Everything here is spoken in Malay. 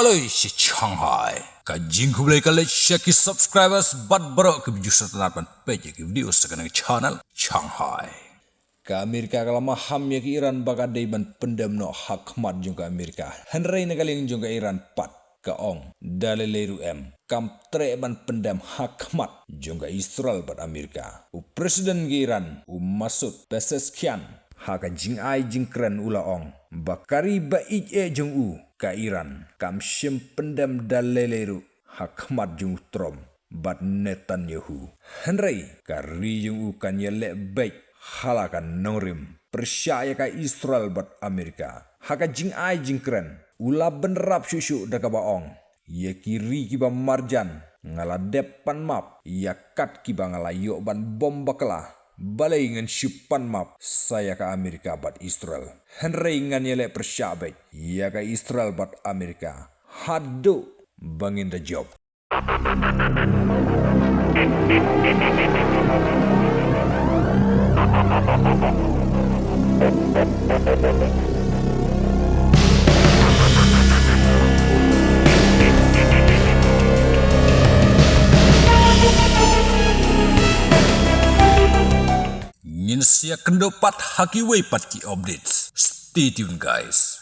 Aloi si Shanghai. Kajing kulai kali share subscribers bat berok ke video setelah page ke video sekarang channel Shanghai. Ka Amerika kalau maham ya ke Iran bagadai ban pendam no hakmat jungka Amerika. Henry negaling jungka Iran pat ka ong daleleru kam tre ban pendam hakmat jungka Israel bat Amerika. Presiden ke Iran Masud Pezeshkian haka jing ai jing keren ula ong bakari ba jung ka Iran kam shim pendam daleleru hakmat jung Trump bat Netanyahu. Henry kari jung kan yele baik halakan norim percaya ka Israel bat Amerika haka jing ai jing keren ula benerap susu daga baong ya kiri kiba marjan ngala depan map ya kat kiba ngala yok ban bom bakala balai ngan syupan map saya ka Amerika bat Israel. Henry ngan yele persyabek ya ka Israel bat Amerika hadu bangin the job. Ngin siya kendopat haki way pat ki updates. Stay tuned guys.